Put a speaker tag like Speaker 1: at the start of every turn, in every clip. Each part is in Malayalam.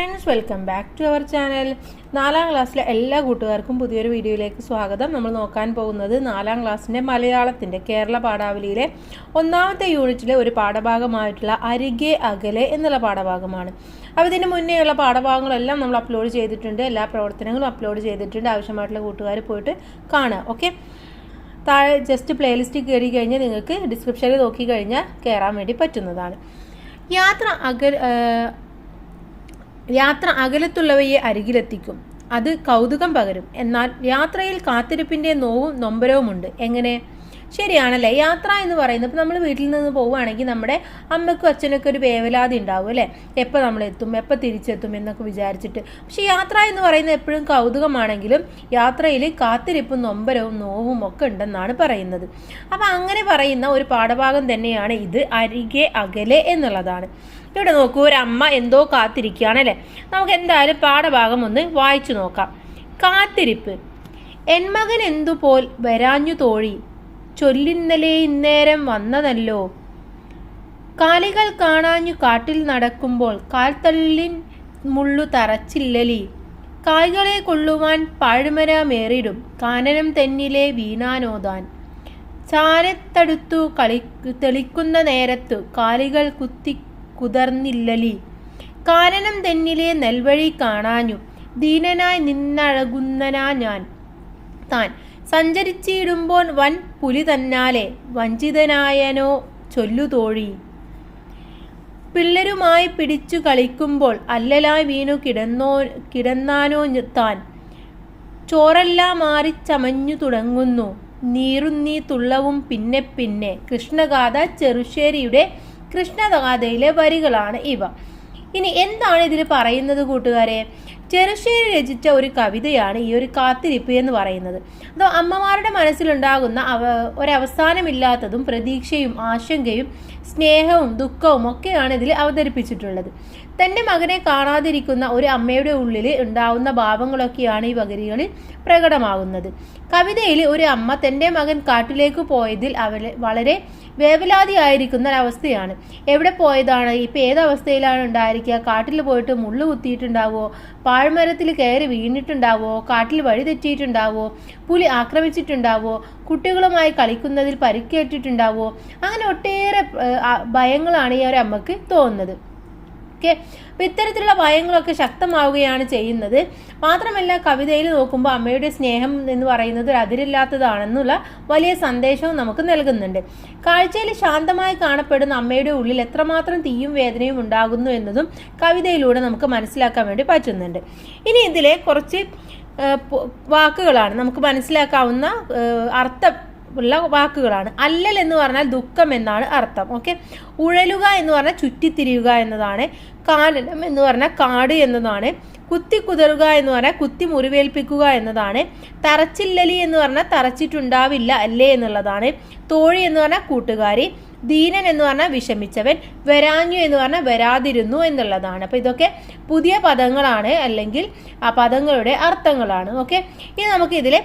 Speaker 1: Friends, welcome back to our channel. 4ാം ക്ലാസ്സിലെ എല്ലാ കൂട്ടുകാർക്കും പുതിയൊരു വീഡിയോയിലേക്ക് സ്വാഗതം. നമ്മൾ നോക്കാൻ പോകുന്നത് 4ാം ക്ലാസ്സിൻ്റെ മലയാളത്തിൻ്റെ കേരള പാഠാവലിയിലെ 1ാമത്തെ യൂണിറ്റിലെ ഒരു പാഠഭാഗമായിട്ടുള്ള അരികെ അകലെ എന്നുള്ള പാഠഭാഗമാണ്. അപ്പോൾ ഇതിന് മുന്നേയുള്ള പാഠഭാഗങ്ങളെല്ലാം നമ്മൾ അപ്ലോഡ് ചെയ്തിട്ടുണ്ട്, എല്ലാ പ്രവർത്തനങ്ങളും അപ്ലോഡ് ചെയ്തിട്ടുണ്ട്. ആവശ്യമായിട്ടുള്ള കൂട്ടുകാർ പോയിട്ട് കാണുക. ഓക്കെ, താഴെ ജസ്റ്റ് പ്ലേലിസ്റ്റ് കയറി കഴിഞ്ഞാൽ നിങ്ങൾക്ക് ഡിസ്ക്രിപ്ഷനിൽ നോക്കി കഴിഞ്ഞാൽ കയറാൻ വേണ്ടി പറ്റുന്നതാണ്. യാത്ര അകലത്തുള്ളവയെ അരികിലെത്തിക്കും, അത് കൗതുകം പകരും. എന്നാൽ യാത്രയിൽ കാത്തിരിപ്പിൻ്റെ നോവും നൊമ്പരവുമുണ്ട്. എങ്ങനെ? ശരിയാണല്ലേ? യാത്ര എന്ന് പറയുന്നത് ഇപ്പോൾ നമ്മൾ വീട്ടിൽ നിന്ന് പോവുകയാണെങ്കിൽ നമ്മുടെ അമ്മയ്ക്കും അച്ഛനൊക്കെ ഒരു വേവലാതി ഉണ്ടാവും അല്ലേ, എപ്പോൾ നമ്മളെത്തും, എപ്പോൾ തിരിച്ചെത്തും എന്നൊക്കെ വിചാരിച്ചിട്ട്. പക്ഷെ യാത്ര എന്ന് പറയുന്നത് എപ്പോഴും കൗതുകമാണെങ്കിലും യാത്രയിൽ കാത്തിരിപ്പും നൊമ്പരവും നോവും ഒക്കെ ഉണ്ടെന്നാണ് പറയുന്നത്. അപ്പം അങ്ങനെ പറയുന്ന ഒരു പാഠഭാഗം തന്നെയാണ് ഇത്, അരികെ അകലെ എന്നുള്ളതാണ്. ഇവിടെ നോക്കൂ, ഒരമ്മ എന്തോ കാത്തിരിക്കുകയാണല്ലേ. നമുക്ക് എന്തായാലും പാഠഭാഗം ഒന്ന് വായിച്ചു നോക്കാം. കാത്തിരിപ്പ്. എൻ മകൻ എന്തുപോൽ വരാഞ്ഞു തോഴി, ചൊല്ലിന്നലെ ഇന്നേരം വന്നതല്ലോ. കാലികൾ കാണാഞ്ഞു കാട്ടിൽ നടക്കുമ്പോൾ കാൽത്തള്ളിൻ മുള്ളു തറച്ചില്ലലി. കായ്കളെ കൊള്ളുവാൻ പാഴ്മരമേറിടും, കാനനം തെന്നിലെ വീണാനോദാൻ. ചാരത്തടുത്തു തെളിക്കുന്ന നേരത്തു കാലികൾ കുതർന്നില്ലലി. കാനനം തെന്നിലെ നെൽവഴി കാണാഞ്ഞു, ദീനനായി നിന്നഴകുന്നനാ ഞാൻ താൻ. സഞ്ചരിച്ചിടുമ്പോൾ വൻ പുലി തന്നാലെ, വഞ്ചിതനായനോ ചൊല്ലുതോഴി. പിള്ളരുമായി പിടിച്ചു കളിക്കുമ്പോൾ അല്ലലായി വീണു കിടന്നാനോ താൻ. ചോറെല്ലാം മാറി ചമഞ്ഞു തുടങ്ങുന്നു, നീറുന്നീ തുള്ളവും പിന്നെ പിന്നെ. കൃഷ്ണഗാഥ, ചെറുശ്ശേരിയുടെ കൃഷ്ണഗാഥയിലെ വരികളാണ് ഇവ. ഇനി എന്താണ് ഇതിൽ പറയുന്നത് കൂട്ടുകാരെ? ചെറുശ്ശേരി രചിച്ച ഒരു കവിതയാണ് ഈ ഒരു കാത്തിരിപ്പ് എന്ന് പറയുന്നത്. അതോ അമ്മമാരുടെ മനസ്സിലുണ്ടാകുന്ന ഒരവസാനമില്ലാത്തതും പ്രതീക്ഷയും ആശങ്കയും സ്നേഹവും ദുഃഖവും ഒക്കെയാണ് ഇതിൽ അവതരിപ്പിച്ചിട്ടുള്ളത്. തൻ്റെ മകനെ കാണാതിരിക്കുന്ന ഒരു അമ്മയുടെ ഉള്ളിൽ ഉണ്ടാവുന്ന ഭാവങ്ങളൊക്കെയാണ് ഈ വരികളിൽ പ്രകടമാകുന്നത്. കവിതയിൽ ഒരു അമ്മ തൻ്റെ മകൻ കാട്ടിലേക്ക് പോയതിൽ വളരെ വേവലാതിയായിരിക്കുന്ന ഒരവസ്ഥയാണ്. എവിടെ പോയതാണ്, ഇപ്പം ഏതവസ്ഥയിലാണ് ഉണ്ടായിരിക്കുക? കാട്ടിൽ പോയിട്ട് മുള്ളു കുത്തിയിട്ടുണ്ടാവോ, പാഴ്മരത്തിൽ കയറി വീണിട്ടുണ്ടാവോ, കാട്ടിൽ വഴി തെറ്റിയിട്ടുണ്ടാവോ, പുലി ആക്രമിച്ചിട്ടുണ്ടാവോ, കുട്ടികളുമായി കളിക്കുന്നതിൽ പരിക്കേറ്റിട്ടുണ്ടാവോ, അങ്ങനെ ഒട്ടേറെ ഭയങ്ങളാണ് ഈ ഒരു അമ്മക്ക് തോന്നുന്നത്. ഓക്കെ, അപ്പം ഇത്തരത്തിലുള്ള ഭയങ്ങളൊക്കെ ശക്തമാവുകയാണ് ചെയ്യുന്നത്. മാത്രമല്ല കവിതയിൽ നോക്കുമ്പോൾ അമ്മയുടെ സ്നേഹം എന്ന് പറയുന്നത് ഒരു അതിരില്ലാത്തതാണെന്നുള്ള വലിയ സന്ദേശവും നമുക്ക് നൽകുന്നുണ്ട്. കാഴ്ചയിൽ ശാന്തമായി കാണപ്പെടുന്ന അമ്മയുടെ ഉള്ളിൽ എത്രമാത്രം തീയും വേദനയും ഉണ്ടാകുന്നു എന്നതും കവിതയിലൂടെ നമുക്ക് മനസ്സിലാക്കാൻ വേണ്ടി പറ്റുന്നുണ്ട്. ഇനി ഇതിലെ കുറച്ച് വാക്കുകളാണ് നമുക്ക് മനസ്സിലാക്കാവുന്ന അർത്ഥം ഉള്ള വാക്കുകളാണ്. അല്ലൽ എന്ന് പറഞ്ഞാൽ ദുഃഖം എന്നാണ് അർത്ഥം. ഓക്കെ, ഉഴലുക എന്ന് പറഞ്ഞാൽ ചുറ്റിത്തിരിയുക എന്നതാണ്. കാനനം എന്ന് പറഞ്ഞാൽ കാട് എന്നതാണ്. കുത്തിക്കുതറുക എന്ന് പറഞ്ഞാൽ കുത്തി മുറിവേൽപ്പിക്കുക എന്നതാണ്. തറച്ചില്ലലി എന്ന് പറഞ്ഞാൽ തറച്ചിട്ടുണ്ടാവില്ല അല്ലേ എന്നുള്ളതാണ്. തോഴി എന്ന് പറഞ്ഞാൽ കൂട്ടുകാരി. ദീനൻ എന്ന് പറഞ്ഞാൽ വിഷമിച്ചവൻ. വരാഞ്ഞു എന്ന് പറഞ്ഞാൽ വരാതിരുന്നു എന്നുള്ളതാണ്. അപ്പോൾ ഇതൊക്കെ പുതിയ പദങ്ങളാണ്, അല്ലെങ്കിൽ ആ പദങ്ങളുടെ അർത്ഥങ്ങളാണ്. ഓക്കെ, ഇനി നമുക്ക് ഇതിലെ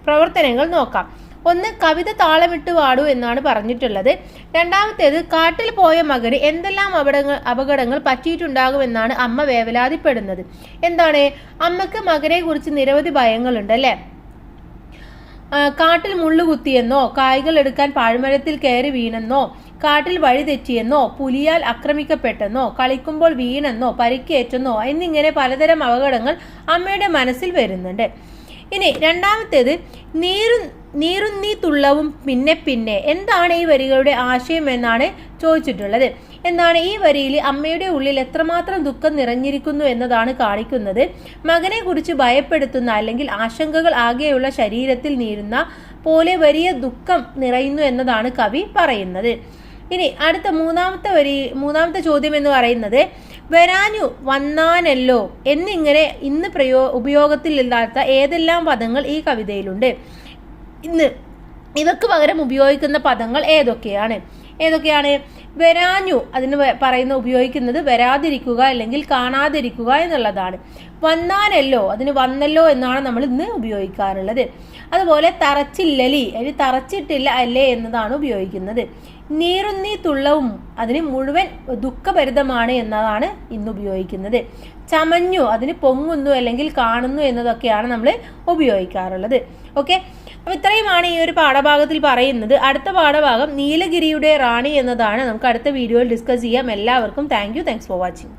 Speaker 1: പ്രവർത്തനങ്ങൾ നോക്കാം. ഒന്ന്, കവിത താളമിട്ട് പാടൂ എന്നാണ് പറഞ്ഞിട്ടുള്ളത്. രണ്ടാമത്തേത്, കാട്ടിൽ പോയ മകന് എന്തെല്ലാം അപകടങ്ങൾ പറ്റിയിട്ടുണ്ടാകുമെന്നാണ് അമ്മ വേവലാതിപ്പെടുന്നത്. എന്താണ്? അമ്മക്ക് മകനെ കുറിച്ച് നിരവധി ഭയങ്ങളുണ്ട് അല്ലേ. കാട്ടിൽ മുള്ളുകുത്തിയെന്നോ, കായ്കൾ എടുക്കാൻ പാഴ്മരത്തിൽ കയറി വീണെന്നോ, കാട്ടിൽ വഴി തെറ്റിയെന്നോ, പുലിയാൽ ആക്രമിക്കപ്പെട്ടെന്നോ, കളിക്കുമ്പോൾ വീണെന്നോ, പരിക്കേറ്റെന്നോ എന്നിങ്ങനെ പലതരം അപകടങ്ങൾ അമ്മയുടെ മനസ്സിൽ വരുന്നുണ്ട്. ഇനി രണ്ടാമത്തേത്, നീറുന്നീ തുള്ളവും പിന്നെ പിന്നെ. എന്താണ് ഈ വരികളുടെ ആശയം എന്നാണ് ചോദിച്ചിട്ടുള്ളത്. എന്താണ് ഈ വരിയിൽ അമ്മയുടെ ഉള്ളിൽ എത്രമാത്രം ദുഃഖം നിറഞ്ഞിരിക്കുന്നു എന്നതാണ് കാണിക്കുന്നത്. മകനെ കുറിച്ച് ഭയപ്പെടുത്തുന്ന അല്ലെങ്കിൽ ആശങ്കകൾ ആകെയുള്ള ശരീരത്തിൽ നീരുന്ന പോലെ വലിയ ദുഃഖം നിറയുന്നു എന്നതാണ് കവി പറയുന്നത്. ഇനി അടുത്ത മൂന്നാമത്തെ ചോദ്യം എന്ന് പറയുന്നത്, വരാഞ്ഞു, വന്നാനല്ലോ എന്നിങ്ങനെ ഇന്ന് ഉപയോഗത്തിലില്ലാത്ത ഏതെല്ലാം പദങ്ങൾ ഈ കവിതയിലുണ്ട്? ഇവക്ക് പകരം ഉപയോഗിക്കുന്ന പദങ്ങൾ ഏതൊക്കെയാണ്? വരാഞ്ഞു അതിന് ഉപയോഗിക്കുന്നത് വരാതിരിക്കുക അല്ലെങ്കിൽ കാണാതിരിക്കുക എന്നുള്ളതാണ്. വന്നാനല്ലോ അതിന് വന്നല്ലോ എന്നാണ് നമ്മൾ ഇന്ന് ഉപയോഗിക്കാറുള്ളത്. അതുപോലെ തറച്ചില്ലലി, അതിന് തറച്ചിട്ടില്ല അല്ലേ എന്നതാണ് ഉപയോഗിക്കുന്നത്. നീറുന്നീ തുള്ളവും അതിന് മുഴുവൻ ദുഃഖഭരിതമാണ് എന്നതാണ് ഇന്ന് ഉപയോഗിക്കുന്നത്. ചമഞ്ഞു അതിന് പൊങ്ങുന്നു അല്ലെങ്കിൽ കാണുന്നു എന്നതൊക്കെയാണ് നമ്മൾ ഉപയോഗിക്കാറുള്ളത്. ഓക്കെ, അപ്പോൾ ഇത്രയുമാണ് ഈ ഒരു പാഠഭാഗത്തിൽ പറയുന്നത്. അടുത്ത പാഠഭാഗം നീലഗിരിയുടെ റാണി എന്നതാണ്. നമുക്ക് അടുത്ത വീഡിയോയിൽ ഡിസ്കസ് ചെയ്യാം. എല്ലാവർക്കും താങ്ക്സ് ഫോർ വാച്ചിങ്.